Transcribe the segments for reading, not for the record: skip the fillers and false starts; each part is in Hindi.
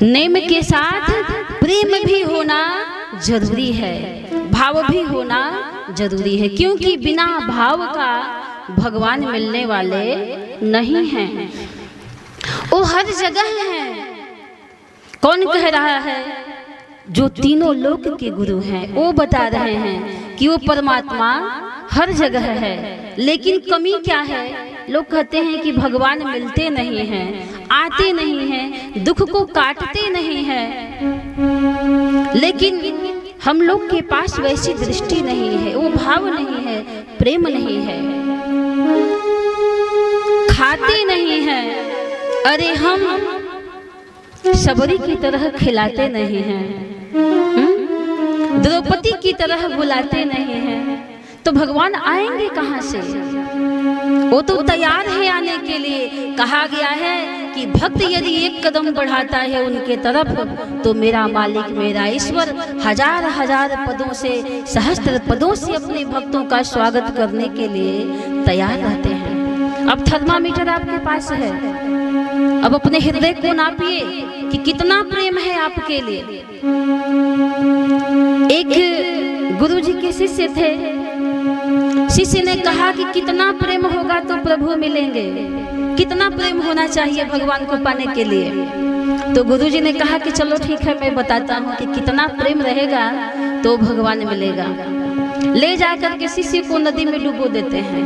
नेम के साथ प्रेम भी होना जरूरी है, भाव भी होना जरूरी है, क्योंकि बिना भाव का भगवान मिलने वाले नहीं हैं। वो हर जगह हैं। कौन कह रहा है? जो तीनों लोक के गुरु हैं वो बता रहे हैं कि वो परमात्मा हर जगह है। लेकिन कमी क्या है? लोग कहते हैं कि भगवान मिलते नहीं हैं, आते नहीं हैं, दुख को काटते नहीं हैं। लेकिन हम लोग के पास वैसी दृष्टि नहीं है, वो भाव नहीं है, प्रेम नहीं है, खाते नहीं हैं। अरे हम सबरी की तरह खिलाते नहीं हैं, द्रौपदी की तरह बुलाते नहीं हैं, तो भगवान आएंगे कहाँ से? वो तो तैयार है आने के लिए। कहा गया है कि भक्त यदि एक कदम बढ़ाता है उनके तरफ, तो मेरा मालिक, मेरा ईश्वर हजार हजार पदों से, सहस्त्र पदों से अपने भक्तों का स्वागत करने के लिए तैयार रहते हैं। अब थर्मामीटर आपके पास है, अब अपने हृदय को नापिए कि कितना प्रेम है आपके लिए। एक गुरुजी के शिष्य थे। शिष्य ने कहा कि कितना प्रेम होगा तो प्रभु मिलेंगे, कितना प्रेम होना चाहिए भगवान को पाने के लिए? तो गुरुजी ने कहा कि चलो ठीक है, मैं बताता हूँ कि कितना प्रेम रहेगा तो भगवान मिलेगा। ले जाकर के शिष्य को नदी में डुबो देते हैं।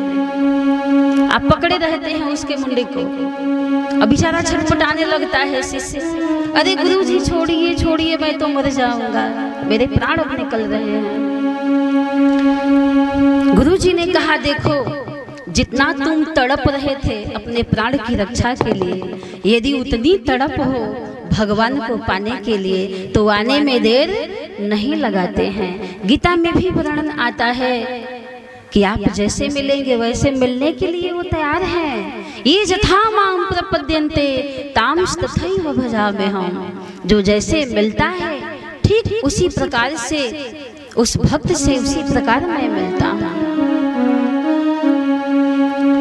आप पकड़े रहते हैं उसके मुंडे को। अब बेचारा छटपटाने लगता है शिष्य, अरे गुरुजी छोड़िए छोड़िए, मैं तो मर जाऊंगा, मेरे प्राण निकल रहे हैं। गुरुजी ने कहा, देखो जितना तुम तड़प रहे थे अपने प्राण की रक्षा के लिए, यदि उतनी तड़प हो भगवान को पाने के लिए तो आने में देर नहीं लगाते हैं। गीता में भी वर्णन आता है कि आप जैसे मिलेंगे वैसे मिलने के लिए वो तैयार हैं। ये जथा माम प्रपद्यन्ते तांश तथैव भजाम्यहम्। जो जैसे मिलता है ठीक उसी प्रकार से, उस भक्त से उसी प्रकार मैं मिलता हूँ।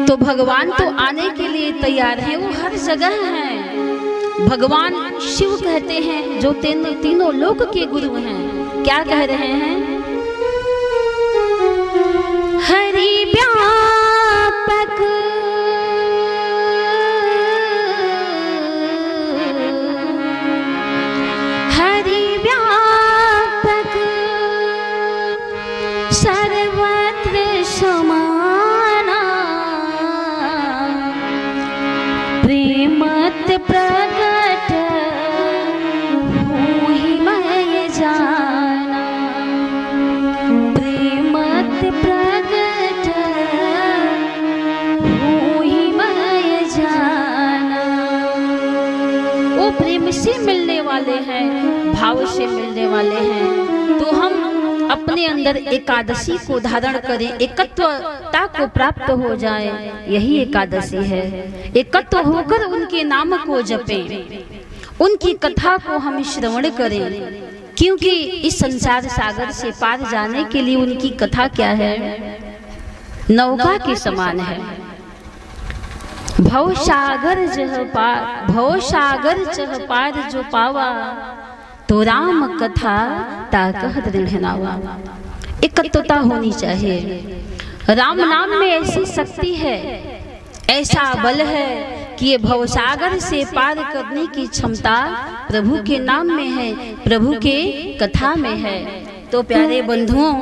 तो भगवान तो आने के लिए तैयार है, वो हर जगह है। भगवान शिव कहते हैं जो तीनों लोक के गुरु हैं। क्या कह रहे हैं? हरि व्यापक हरि व्यापक सर्वत्र समाना, प्रेमत प्रगट होहि मैं जाना, प्रेमत प्रगट होहि मैं जाना। वो प्रेम से मिलने वाले हैं, भाव से मिलने वाले हैं। तो हम अपने अंदर एकादशी को धारण करें, एकत्वता को प्राप्त हो जाए, यही एकादशी है। एकत्व होकर उनके नाम को जपें, उनकी कथा को हम श्रवण करें, क्योंकि इस संसार सागर से पार जाने के लिए उनकी कथा क्या है? नौका के समान है। भव सागर चह पार जो पावा, तो राम कथा ताकह दृढ़ नावा। एकत्वता होनी चाहिए। राम नाम में ऐसी शक्ति है, ऐसा बल है कि ये भवसागर से पार करने की क्षमता प्रभु के नाम में है, प्रभु के कथा में है। तो प्यारे बंधुओं,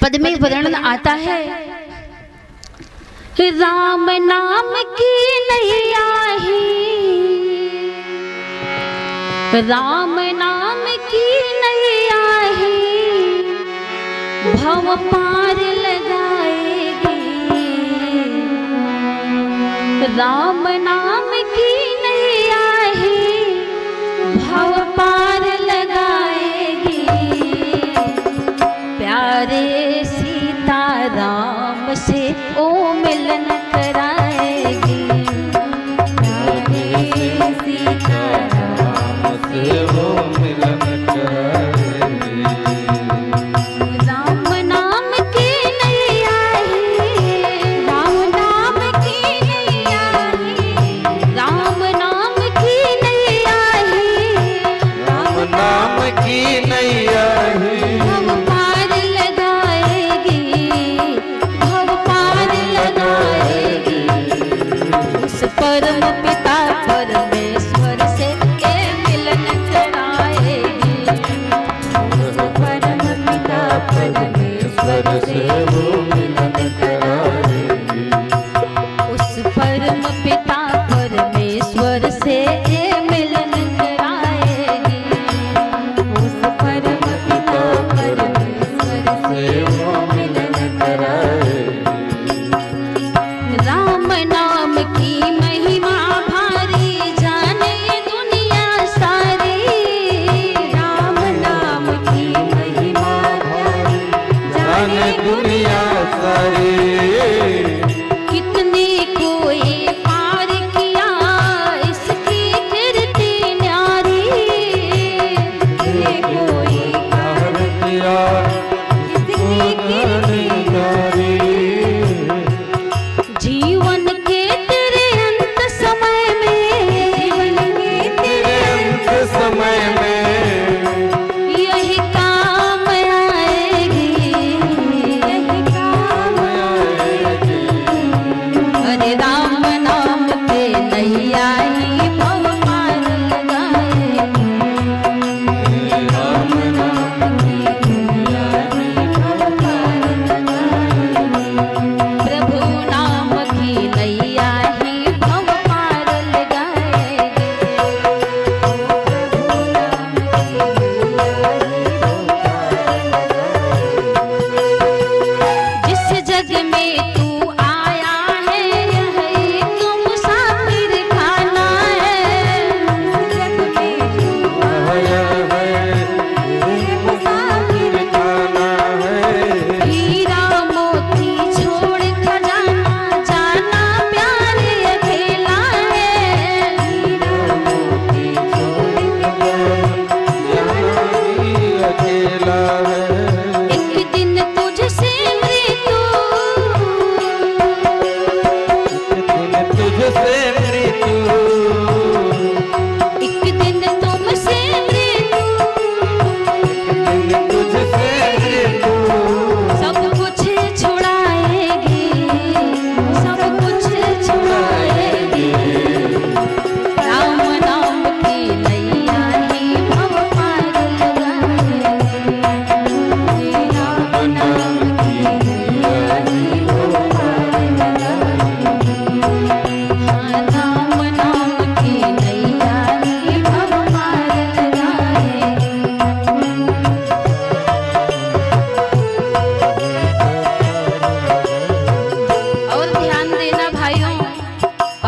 पद में वर्णन आता है, राम नाम की नैया ही, राम नाम की नैया ही भव पार लगाएगी। राम नाम की नैया ही भव पार लगाएगी। प्यारे सीता राम से ओ मिलन कराएगी। प्यारे सीता वो मिलन कराएगी। राम नाम की नैया ही, राम नाम की नैया ही मिलन कराएगी, उस परम पिता परमेश्वर से वो मिलन कराएगी। राम नाम की महिमा भारी जाने दुनिया सारी, राम नाम की महिमा भारी जाने दुनिया सारी। कितने कोई पार किया इसकी कीर्ति न्यारी, कितने कोई पार किया इसकी कीर्ति न्यारी। जीवन के तेरे अंत समय में, जीवन के तेरे अंत समय में यही काम आएगी, यही काम आएगी। अरे राम नाम के नैया ही भव पार लगाएगी, राम नाम की नैया ही भव पार लगाएगी। प्रभु नाम की नैया ही भव पार लगाएगी, प्रभु नाम की नैया ही भव पार लगाएगी। जिस जग में तू आया है यह एक मुसाफिर खाना है, जिस जग में तू आया है एक मुसाफिर खाना है। हीरा मोती छोड़ खजाना जाना प्यारे अकेला है, हीरा मोती छोड़ खजाना अकेला है। एक दिन तुझसे मृत्यु, तुझसे मृत्यु, एक दिन तुमसे मृत्यु, एक दिन तुझसे मृत्यु। सब कुछ छुड़ाएगी, सब कुछ छुड़ाएगी। राम नाम की नैया ही भव पार लगाएगी, राम नाम की नैया ही भव पार लगाएगी। हाँ, राम नाम की नैया ही भव पार लगाएगी। और ध्यान देना भाइयों,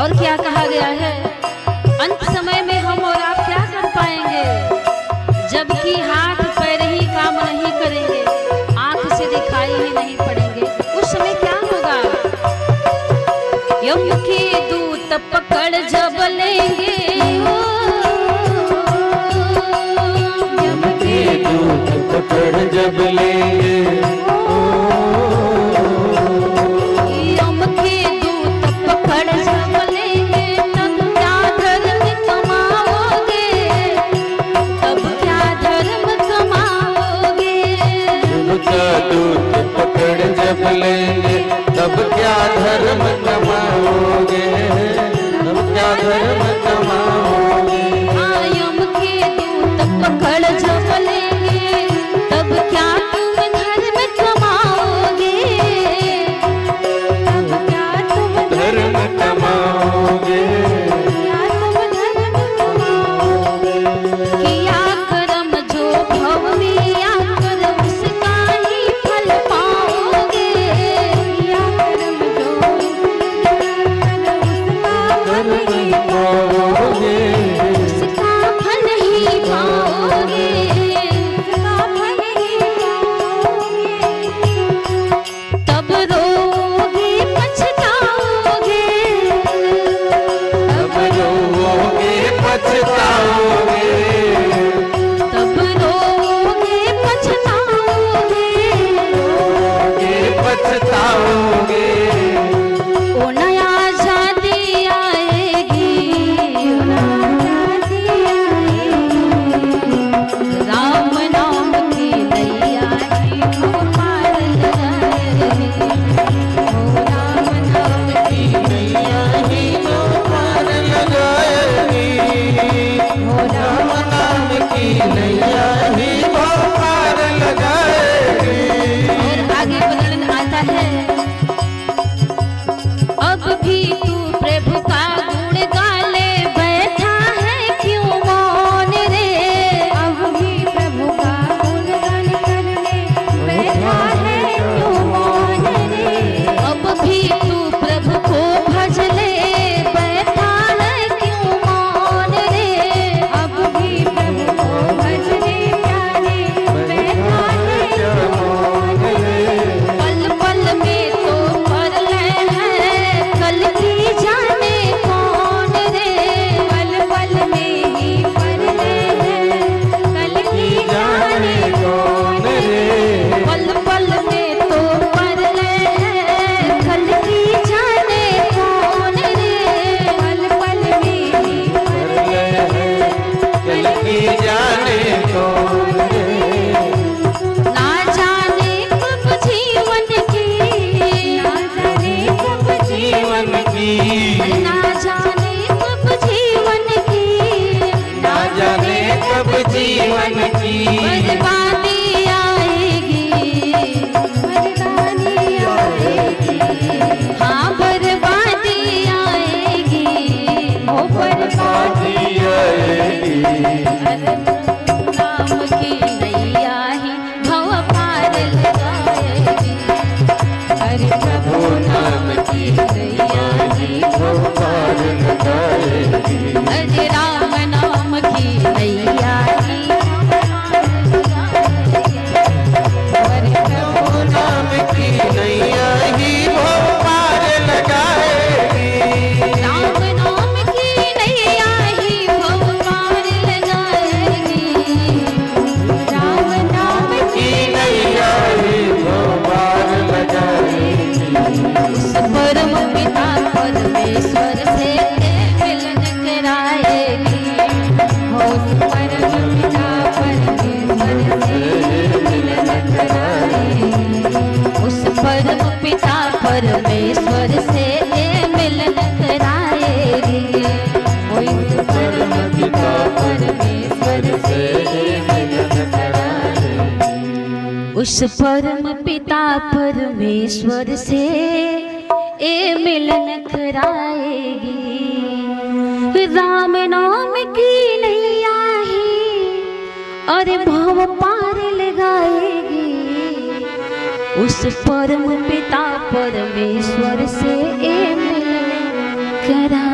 और क्या कहा गया है, अंत समय में हम और आप क्या कर पाएंगे, जबकि हाथ पैर ही काम नहीं करेंगे, आंख से दिखाई ही नहीं पड़ेंगे। उस समय क्या होगा, यम के दूत पकड़ जब लेंगे, यम के दूत पकड़ जब लेंगे, यम के दूत पकड़ जब लेंगे, तब क्या धर्म कमाओगे, तब क्या धर्म कमाओगे। उनका दूत पकड़ जब लेंगे, तब क्या धर्म कमाओगे, तब क्या धर्म कमाओगे। की जाने कौन रे। ना जाने कब जीवन की, ना जाने कब जीवन की, ना जाने कब जीवन की, ना जाने कब जीवन की बर्बादी आएगी, बर्बादी आएगी, हाँ बर्बादी आएगी, वो बर्बादी आएगी। नाम की नैया ही भव पार लगाएगी, हरे प्रभु नाम की नैया ही भव पार लगाएगी। हरे राम नाम की नैया ही हरे प्रभु नाम की नैया ही भव पार लगाएगी। राम नाम की नैया ही भव पार लगाएगी, राम नाम की नैया ही भव पार लगाएगी। उस परम पिता परमेश्वर से मिलन कराएगी, उस परम पिता परमेश्वर से मिलन कराएगी, उस परम पिता परमेश्वर से मिलन कराएगी, उस परम पिता परमेश्वर से मिलन कराएगी, उस परम पिता परमेश्वर से मिलन कराएगी। राम नाम की नैया ही और भव पार लगाएगी, उस परम पिता परमेश्वर से मिलन करा